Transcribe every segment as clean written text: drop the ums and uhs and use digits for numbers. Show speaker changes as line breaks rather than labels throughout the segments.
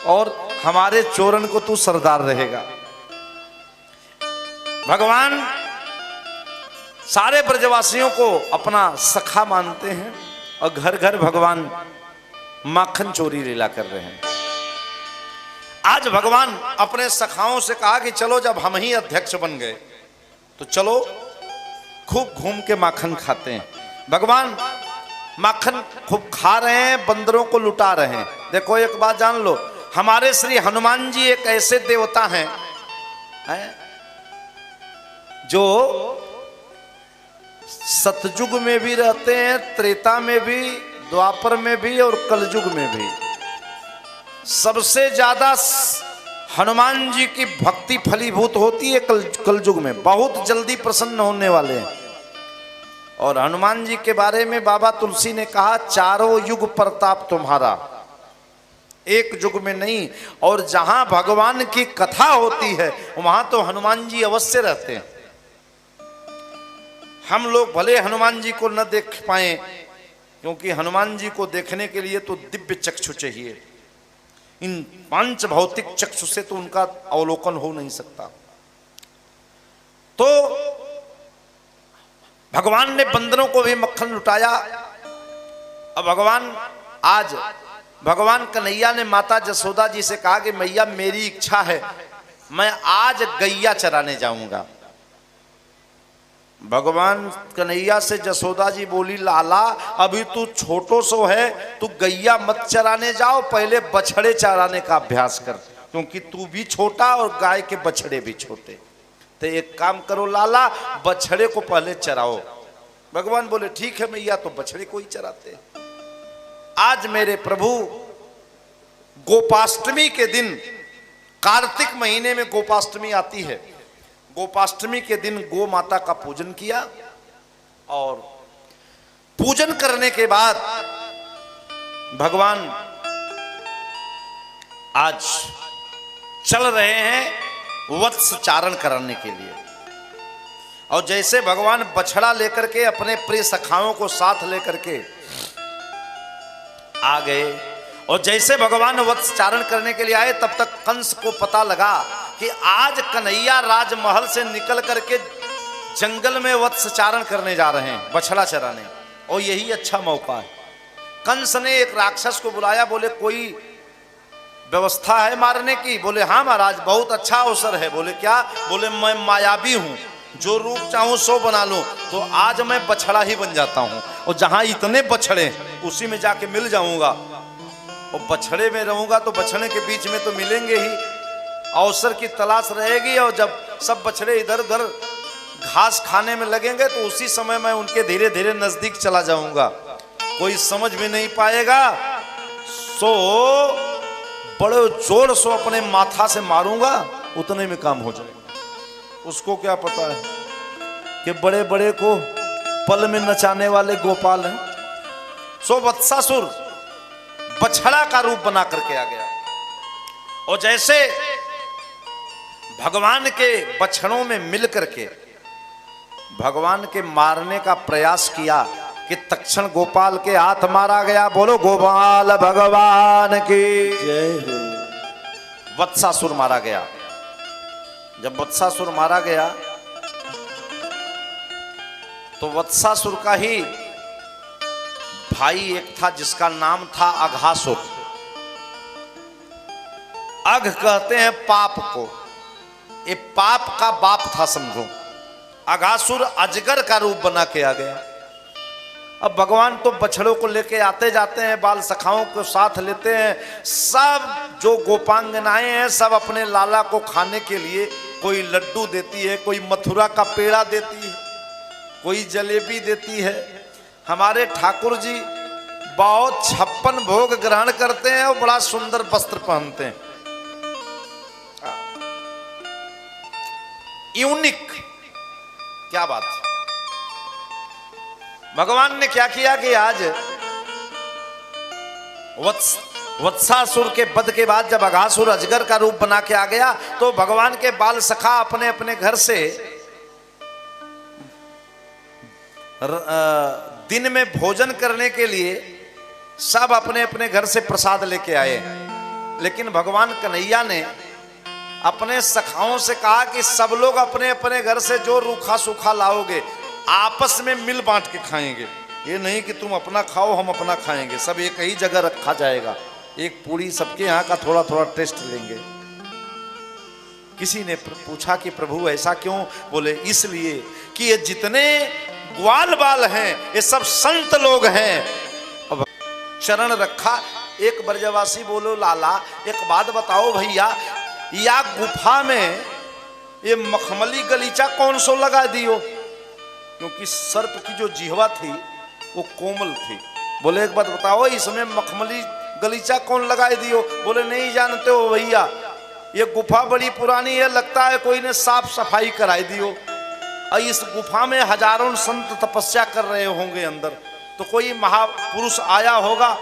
और हमारे चोरन को तू सरदार रहेगा। भगवान सारे ब्रजवासियों को अपना सखा मानते हैं और घर घर भगवान माखन चोरी लीला कर रहे हैं। आज भगवान अपने सखाओं से कहा कि चलो, जब हम ही अध्यक्ष बन गए तो चलो खूब घूम के माखन खाते हैं। भगवान माखन खूब खा रहे हैं, बंदरों को लुटा रहे हैं। देखो एक बात जान लो, हमारे श्री हनुमान जी एक ऐसे देवता हैं जो सतयुग में भी रहते हैं, त्रेता में भी, द्वापर में भी और कलयुग में भी। सबसे ज्यादा हनुमान जी की भक्ति फलीभूत होती है कलयुग में, बहुत जल्दी प्रसन्न होने वाले हैं। और हनुमान जी के बारे में बाबा तुलसी ने कहा, चारों युग प्रताप तुम्हारा, एक युग में नहीं। और जहां भगवान की कथा होती है वहां तो हनुमान जी अवश्य रहते हैं। हम लोग भले हनुमान जी को न देख पाए, क्योंकि हनुमान जी को देखने के लिए तो दिव्य चक्षु चाहिए। इन पांच भौतिक चक्षु से तो उनका अवलोकन हो नहीं सकता। तो भगवान ने बंदरों को भी मक्खन लुटाया। अब भगवान कन्हैया ने माता जसोदा जी से कहा कि मैया मेरी इच्छा है, मैं आज गैया चराने जाऊंगा। भगवान कन्हैया से जसोदा जी बोली, लाला अभी तू छोटो सो है, तू गैया मत चराने जाओ, पहले बछड़े चराने का अभ्यास कर, क्योंकि तू भी छोटा और गाय के बछड़े भी छोटे। तो एक काम करो लाला, बछड़े को पहले चराओ। भगवान बोले ठीक है मैया, तो बछड़े को ही चराते। आज मेरे प्रभु गोपाष्टमी के दिन, कार्तिक महीने में गोपाष्टमी आती है, गोपाष्टमी के दिन गो माता का पूजन किया। और पूजन करने के बाद भगवान आज चल रहे हैं वत्स चारण करने के लिए। और जैसे भगवान बछड़ा लेकर के अपने प्रिय सखाओं को साथ लेकर के आ गए, और जैसे भगवान वत्स चारण करने के लिए आए, तब तक कंस को पता लगा कि आज कन्हैया राजमहल से निकल करके जंगल में वत्स चारण करने जा रहे हैं, बछड़ा चराने, और यही अच्छा मौका है। कंस ने एक राक्षस को बुलाया, बोले कोई व्यवस्था है मारने की? बोले हाँ महाराज, बहुत अच्छा अवसर है। बोले क्या? बोले मैं मायावी हूं, जो रूप चाहूं सो बना लूं, तो आज मैं बछड़ा ही बन जाता हूं, और जहां इतने बछड़े उसी में जाके मिल जाऊंगा, और बछड़े में रहूंगा तो बछड़े के बीच में तो मिलेंगे ही, अवसर की तलाश रहेगी। और जब सब बछड़े इधर उधर घास खाने में लगेंगे तो उसी समय मैं उनके धीरे धीरे नजदीक चला जाऊंगा, कोई समझ भी नहीं पाएगा। सो बड़े जोर से अपने माथा से मारूंगा, उतने में काम हो जाएगा। उसको क्या पता है कि बड़े बड़े को पल में नचाने वाले गोपाल हैं। सो वत्सासुर बछड़ा का रूप बना करके आ गया, और जैसे भगवान के बछड़ों में मिल करके भगवान के मारने का प्रयास किया कि तक्षण गोपाल के हाथ मारा गया। बोलो गोपाल भगवान की जय हो। वत्सासुर मारा गया। जब वत्सासुर मारा गया तो वत्सासुर का ही भाई एक था जिसका नाम था अघासुर। अघ कहते हैं पाप को, ये पाप का बाप था समझो। अघासुर अजगर का रूप बना के आ गया। अब भगवान तो बछड़ों को लेके आते जाते हैं, बाल सखाओं को साथ लेते हैं। सब जो गोपांगनाएं हैं सब अपने लाला को खाने के लिए कोई लड्डू देती है, कोई मथुरा का पेड़ा देती है, कोई जलेबी देती है। हमारे ठाकुर जी बहुत 56 भोग ग्रहण करते हैं और बड़ा सुंदर वस्त्र पहनते हैं, यूनिक। क्या बात है। भगवान ने क्या किया कि आज वत्सासुर के वध के बाद जब अघासुर अजगर का रूप बना के आ गया, तो भगवान के बाल सखा अपने अपने घर से दिन में भोजन करने के लिए सब अपने अपने घर से प्रसाद लेके आए। लेकिन भगवान कन्हैया ने अपने सखाओं से कहा कि सब लोग अपने अपने घर से जो रूखा सूखा लाओगे आपस में मिल बांट के खाएंगे। ये नहीं कि तुम अपना खाओ हम अपना खाएंगे, सब एक ही जगह रखा जाएगा। एक पूरी सबके यहाँ का थोड़ा थोड़ा टेस्ट लेंगे। किसी ने पूछा कि प्रभु ऐसा क्यों? बोले इसलिए कि ये जितने ग्वाल बाल हैं ये सब संत लोग हैं। अब चरण रखा। एक ब्रजवासी बोलो लाला एक बात बताओ भैया, या गुफा में ये मखमली गलीचा कौन सो लगा दियो? क्योंकि सर्प की जो जिह्वा थी वो कोमल थी। बोले एक बात बताओ इसमें मखमली गलीचा कौन लगाए दियो? बोले नहीं जानते हो भैया, ये गुफा बड़ी पुरानी है, लगता है कोई ने साफ सफाई कराई दियो। और इस गुफा में हजारों संत तपस्या कर रहे होंगे अंदर, तो कोई महापुरुष आया होगा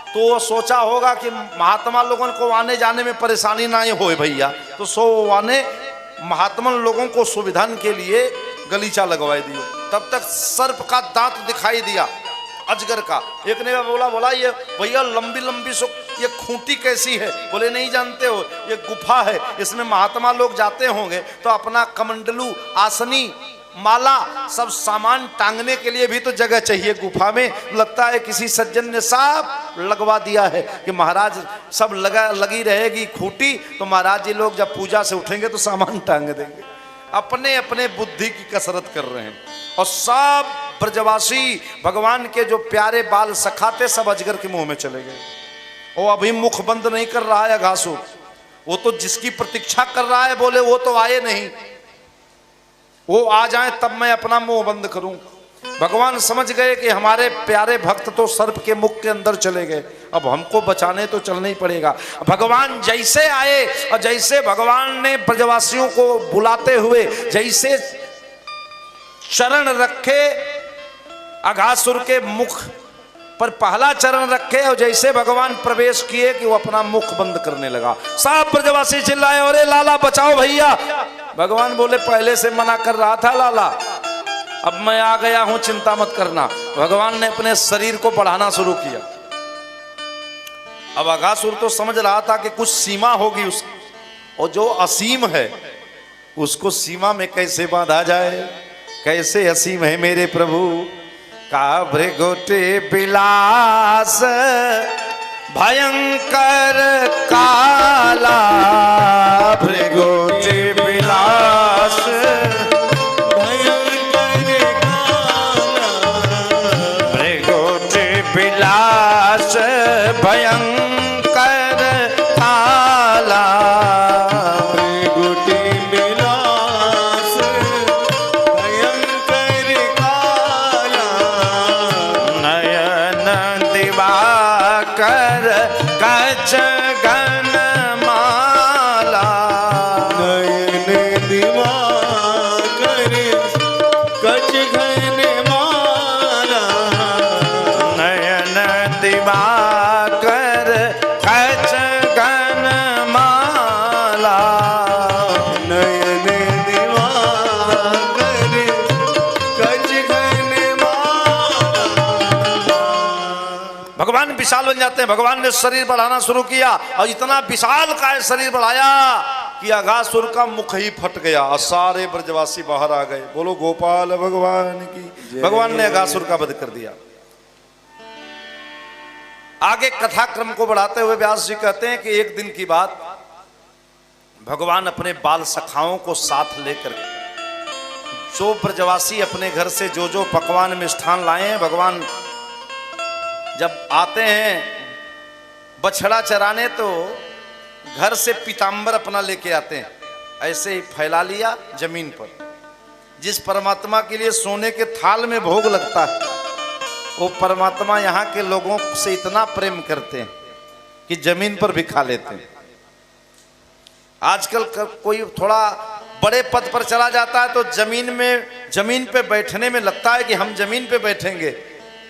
तो सोचा होगा कि महात्मा लोगों को आने जाने में परेशानी ना हो भैया, तो सो आने महात्मा लोगों को सुविधा के लिए गलीचा लगवाई दियो। तब तक सर्प का दांत दिखाई दिया अजगर का। एक ने बोला ये भैया लंबी लंबी सो ये खूंटी कैसी है? बोले नहीं जानते हो, ये गुफा है, इसमें महात्मा लोग जाते होंगे तो अपना कमंडलू आसनी माला सब सामान टांगने के लिए भी तो जगह चाहिए गुफा में। लगता है किसी सज्जन ने सब लगवा दिया है कि महाराज सब लगी रहेगी खूंटी, तो महाराज जी लोग जब पूजा से उठेंगे तो सामान टांग देंगे। अपने अपने बुद्धि की कसरत कर रहे हैं। और सब ब्रजवासी भगवान के जो प्यारे बाल सखाते सब अजगर के मुंह में चले गए। वो अभी मुख बंद नहीं कर रहा है घासू, वो तो जिसकी प्रतीक्षा कर रहा है, बोले वो तो आए नहीं, वो आ जाए तब मैं अपना मुंह बंद करूं। भगवान समझ गए कि हमारे प्यारे भक्त तो सर्प के मुख के अंदर चले गए, अब हमको बचाने तो चलना ही पड़ेगा। भगवान जैसे आए और जैसे भगवान ने ब्रजवासियों को बुलाते हुए जैसे चरण रखे अघासुर के मुख पर पहला चरण रखे और जैसे भगवान प्रवेश किए कि वो अपना मुख बंद करने लगा। सब ब्रजवासी चिल्लाए अरे लाला बचाओ भैया। भगवान बोले पहले से मना कर रहा था लाला, अब मैं आ गया हूं चिंता मत करना। भगवान ने अपने शरीर को बढ़ाना शुरू किया। अब अघासुर तो समझ रहा था कि कुछ सीमा होगी उसकी, और जो असीम है उसको सीमा में कैसे बांधा जाए। कैसे असीम है मेरे प्रभु का भृगुटे बिलास भयंकर काला। भृगुटे बिलास भयंकर काला। भृगुटे बिलास भयंकर काला। भृगुटे बिलास भयंकर काला। नयन दिवाकर कच गन माला। नयन दिवाकर कच घन माला। नयन दिवाकर कच घन माला। नयन दिवाकर कच घन माला। भगवान विशाल बन जाते हैं। भगवान ने शरीर बढ़ाना शुरू किया और इतना विशाल का शरीर बढ़ाया कि अघासुर का मुख ही फट गया और सारे ब्रजवासी बाहर आ गए। बोलो गोपाल भगवान की। भगवान ने अघासुर का वध कर दिया। आगे कथा क्रम को बढ़ाते हुए व्यास जी कहते हैं कि एक दिन की बात, भगवान अपने बाल सखाओं को साथ लेकर जो ब्रजवासी अपने घर से जो जो पकवान मिष्ठान लाए हैं, भगवान जब आते हैं बछड़ा चराने तो घर से पीताम्बर अपना लेके आते हैं, ऐसे ही फैला लिया जमीन पर। जिस परमात्मा के लिए सोने के थाल में भोग लगता है, वो परमात्मा यहाँ के लोगों से इतना प्रेम करते हैं कि जमीन पर भी खा लेते हैं। आजकल कोई थोड़ा बड़े पद पर चला जाता है तो जमीन पे बैठने में लगता है कि हम जमीन पे बैठेंगे,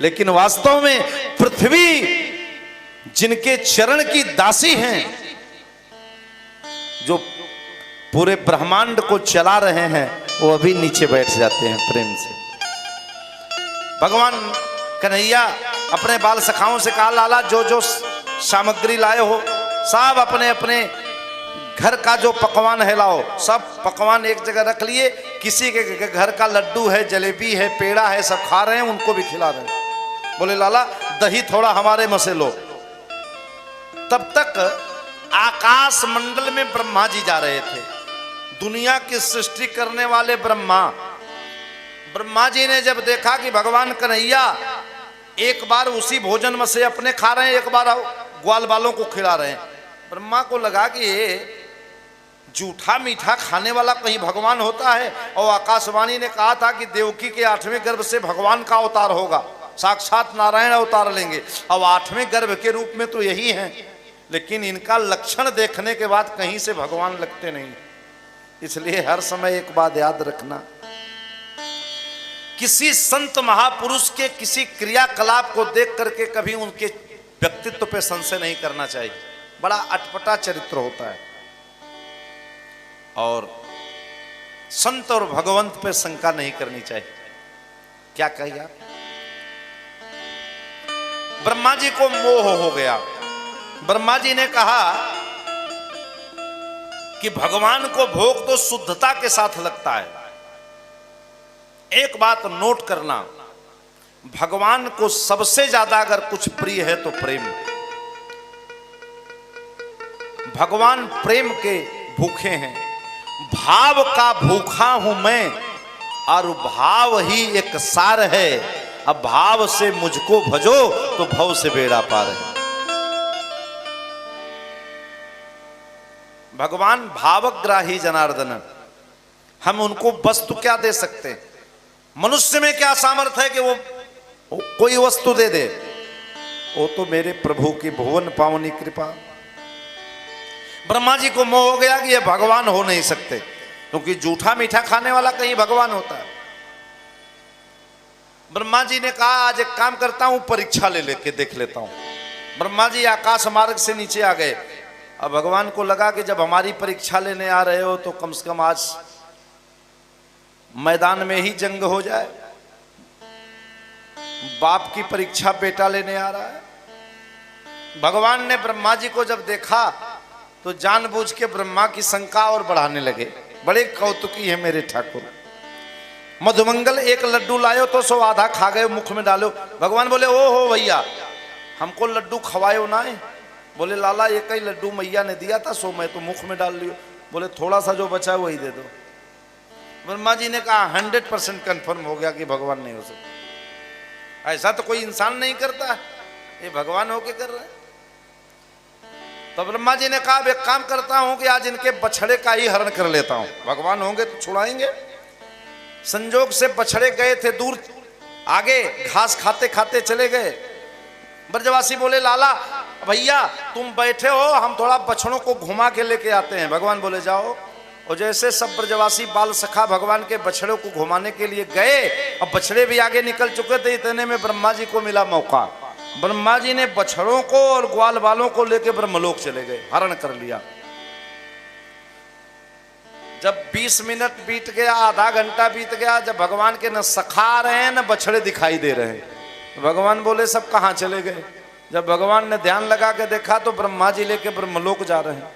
लेकिन वास्तव में पृथ्वी जिनके चरण की दासी हैं, जो पूरे ब्रह्मांड को चला रहे हैं, वो अभी नीचे बैठ जाते हैं प्रेम से। भगवान कन्हैया अपने बाल सखाओं से कहा लाला जो जो सामग्री लाए हो सब अपने अपने घर का जो पकवान है लाओ। सब पकवान एक जगह रख लिए, किसी के घर का लड्डू है, जलेबी है, पेड़ा है, सब खा रहे हैं, उनको भी खिला रहे हैं। बोले लाला दही थोड़ा हमारे में से लो। तब तक आकाश मंडल में ब्रह्मा जी जा रहे थे, दुनिया की सृष्टि करने वाले ब्रह्मा। ब्रह्मा जी ने जब देखा कि भगवान कन्हैया एक बार उसी भोजन में से अपने खा रहे हैं, एक बार ग्वाल बालों को खिला रहे हैं, ब्रह्मा को लगा कि ये जूठा मीठा खाने वाला कहीं भगवान होता है। और आकाशवाणी ने कहा था कि देवकी के 8वें गर्भ से भगवान का अवतार होगा, साक्षात नारायण अवतार लेंगे। अब 8वें गर्भ के रूप में तो यही हैं, लेकिन इनका लक्षण देखने के बाद कहीं से भगवान लगते नहीं। इसलिए हर समय एक बात याद रखना, किसी संत महापुरुष के किसी क्रियाकलाप को देख करके कभी उनके व्यक्तित्व पे संशय नहीं करना चाहिए। बड़ा अटपटा चरित्र होता है, और संत और भगवंत पे शंका नहीं करनी चाहिए। क्या कहिए आप? ब्रह्मा जी को मोह हो गया। ब्रह्मा जी ने कहा कि भगवान को भोग तो शुद्धता के साथ लगता है। एक बात नोट करना, भगवान को सबसे ज्यादा अगर कुछ प्रिय है तो प्रेम। भगवान प्रेम के भूखे हैं, भाव का भूखा हूं मैं, और भाव ही एक सार है। अब भाव से मुझको भजो तो भव से बेड़ा पार है। भगवान भावग्राही जनार्दन, हम उनको वस्तु क्या दे सकते हैं? मनुष्य में क्या सामर्थ्य है कि वो कोई वस्तु दे दे? वो तो मेरे प्रभु की भुवन पावनी कृपा। ब्रह्मा जी को मोह हो गया कि ये भगवान हो नहीं सकते, क्योंकि जूठा मीठा खाने वाला कहीं भगवान होता है। ब्रह्मा जी ने कहा आज एक काम करता हूं, परीक्षा ले लेके देख लेता हूं। ब्रह्मा जी आकाश मार्ग से नीचे आ गए। अब भगवान को लगा कि जब हमारी परीक्षा लेने आ रहे हो तो कम से कम आज मैदान में ही जंग हो जाए। बाप की परीक्षा बेटा लेने आ रहा है। भगवान ने ब्रह्मा जी को जब देखा तो जानबूझ के ब्रह्मा की शंका और बढ़ाने लगे। बड़े कौतुकी है मेरे ठाकुर। मधुमंगल एक लड्डू लायो तो सो आधा खा गए, मुख में डालो। भगवान बोले ओ हो भैया, हमको लड्डू खवायो ना है। बोले लाला एक ही लड्डू मैया ने दिया था, सो मैं तो मुख में डाल लियो। बोले थोड़ा सा जो बचा है वही दे दो। ब्रह्मा जी ने कहा 100% कंफर्म हो गया कि भगवान नहीं हो सकता। ऐसा तो कोई इंसान नहीं करता, ये भगवान होके कर रहे हैं। तो ब्रह्मा जी ने कहा एक काम करता हूं कि आज इनके बछड़े का ही हरण कर लेता हूं, भगवान होंगे तो छुड़ाएंगे। संजोग से बछड़े गए थे दूर, आगे घास खाते खाते चले गए। ब्रजवासी बोले लाला भैया तुम बैठे हो, हम थोड़ा बछड़ों को घुमा के लेके आते हैं। भगवान बोले जाओ। और जैसे सब ब्रजवासी बाल सखा भगवान के बछड़ों को घुमाने के लिए गए, अब बछड़े भी आगे निकल चुके थे। इतने में ब्रह्मा जी को मिला मौका। ब्रह्मा जी ने बछड़ों को और ग्वाल बालों को लेकर ब्रह्मलोक चले गए, हरण कर लिया। जब 20 मिनट बीत गया, आधा घंटा बीत गया, जब भगवान के न सखा रहे हैं न बछड़े दिखाई दे रहे हैं, भगवान बोले सब कहाँ चले गए। जब भगवान ने ध्यान लगा के देखा तो ब्रह्मा जी लेके ब्रह्मलोक जा रहे हैं।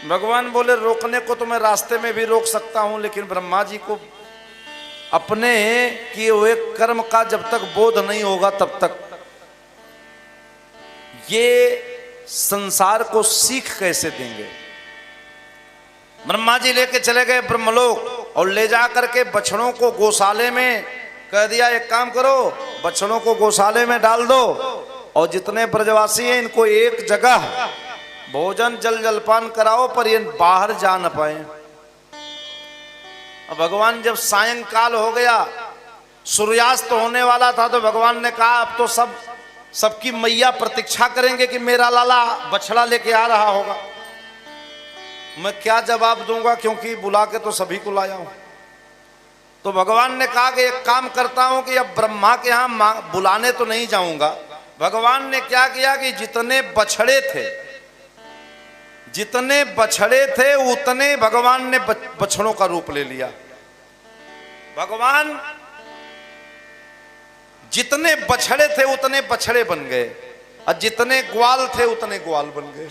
भगवान बोले रोकने को तो मैं रास्ते में भी रोक सकता हूं, लेकिन ब्रह्मा जी को अपने किए हुए कर्म का जब तक बोध नहीं होगा तब तक ये संसार को सीख कैसे देंगे। ब्रह्मा जी लेके चले गए ब्रह्मलोक और ले जा करके बछड़ों को गौशाले में कह दिया एक काम करो, बछड़ों को गौशाले में डाल दो और जितने ब्रजवासी हैं इनको एक जगह भोजन जल जलपान कराओ, पर ये बाहर जा न पाए। अब भगवान जब सायंकाल हो गया, सूर्यास्त होने वाला था, तो भगवान ने कहा अब तो सबकी मैया प्रतीक्षा करेंगे कि मेरा लाला बछड़ा लेके आ रहा होगा। मैं क्या जवाब दूंगा, क्योंकि बुला के तो सभी को लाया हूं। तो भगवान ने कहा कि एक काम करता हूं कि अब ब्रह्मा के यहां बुलाने तो नहीं जाऊंगा। भगवान ने क्या किया कि जितने बछड़े थे उतने भगवान ने बछड़ों का रूप ले लिया। भगवान जितने बछड़े थे उतने बछड़े बन गए। और जितने ग्वाल थे उतने ग्वाल बन गए।